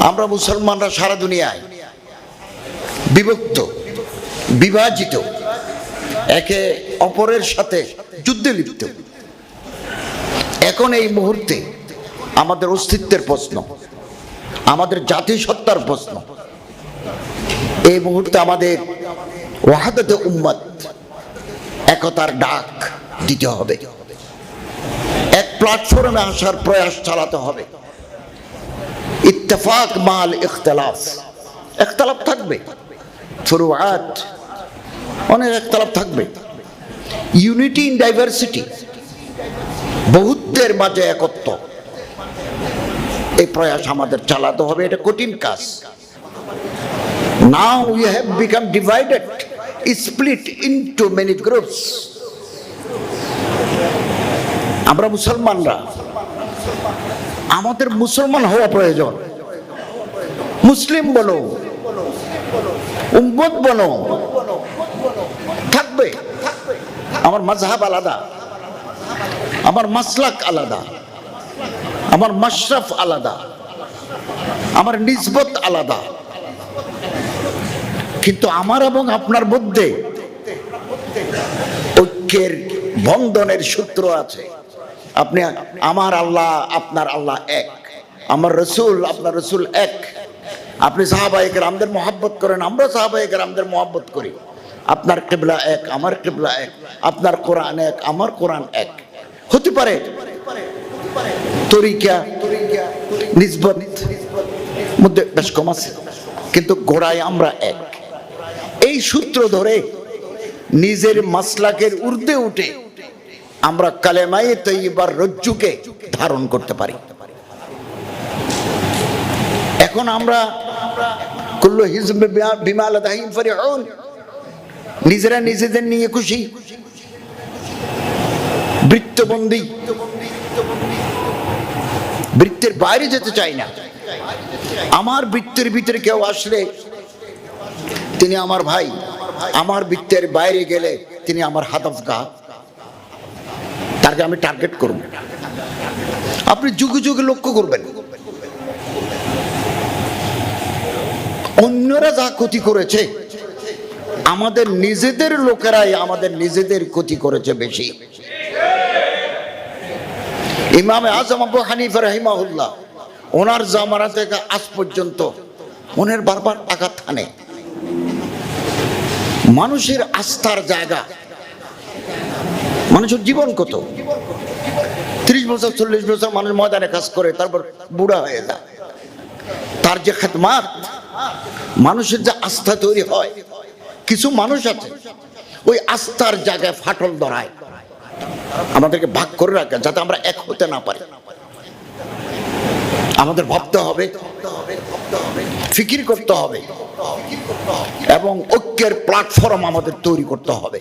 আমরা মুসলমানরা সারা দুনিয়ায় বিভক্ত, বিভাজিত, একে অপরের সাথে যুদ্ধে লিপ্ত। এখন এই মুহূর্তে আমাদের অস্তিত্বের প্রশ্ন, আমাদের জাতিসত্তার প্রশ্ন। এই মুহূর্তে আমাদের ওয়াহাদাতে উম্মত, একতার ডাক দিতে হবে, এক প্ল্যাটফর্মে আসার প্রয়াস চালাতে হবে। ইত্তেফাক মাল ইখতিলাফ, ইখতিলাফ থাকবে, ফুরুআত অনেক ইখতিলাফ থাকবে। ইউনিটি ইন ডাইভার্সিটি, বহুত্বের মাঝে একত্ব, এই প্রয়াস আমাদের চালাতে হবে। এটা কঠিন কাজ। Now we have become divided, split into many groups. আমরা মুসলমানরা, আমাদের মুসলমান হওয়া প্রয়োজন। মুসলিম বনো, উম্মত বনো, থাকবে। আমার মাযহাব আলাদা, আমার মাসলাক আলাদা, আমার মাশরাফ আলাদা, আমার নিসবত আলাদা, কিন্তু আমার এবং আপনার মধ্যে ঐক্যের বন্ধনের সূত্র আছে। আপনি, আমার আল্লাহ আপনার আল্লাহ এক, আমার রসুল আপনার রসুল এক। আপনি সাহাবায়ে কেরামদের মহব্বত করেন, আমরা সাহাবায়ে কেরামদের মহব্বত করি। আপনার কিবলা এক, আমার কিবলা এক, আপনার কোরআন এক, আমার কোরআন এক। হতে পারে তরিকা নিসবত মধ্যে বেশ কম আছে, কিন্তু গোড়ায় আমরা এক। এই সূত্র ধরে নিজের মাসলাকের ঊর্ধ্বে উঠে আমরা কালেমায়ে তৈয়্যিবার রজ্জুকে ধারণ করতে পারি। এখন আমরা কুল্লু হিজবিন বিমা লাদাইহিম ফারিহুন, নিজেরা নিজেদের নিয়ে খুশি, বৃত্তবন্দী, বৃত্তের বাইরে যেতে চাই না। আমার বৃত্তের ভিতরে কেউ আসলে তিনি আমার ভাই, আমার বৃত্তের বাইরে গেলে তিনি আমার হাদফগাহ, তাকে আমি টার্গেট করব। আপনি যুগে যুগে লক্ষ্য করবেন, অন্যরা যা ক্ষতি করেছে, আমাদের নিজেদের লোকেরাই আমাদের নিজেদের ক্ষতি করেছে বেশি। ইমাম আযম আবু হানিফা রাহিমাহুল্লাহ, ওনার জামানা থেকে আজ পর্যন্ত মনের বারবার আঘাত হানে। মানুষের আস্থার জায়গা, মানুষের জীবন কত, 30 বছর 40 বছর মানুষ ময়দানে কাজ করে, তারপর বুড়া হয়ে যায়। তার যে খেদমাত, মানুষের যে আস্থা তৈরি হয়, কিছু মানুষ আছে ওই আস্থার জায়গায় ফাটল ধরায়, আমাদেরকে ভাগ করে রাখে যাতে আমরা এক হতে না পারি। আমাদের ভাবতে হবে, ফিকির করতে হবে এবং ঐক্যের প্ল্যাটফর্ম আমাদের তৈরি করতে হবে।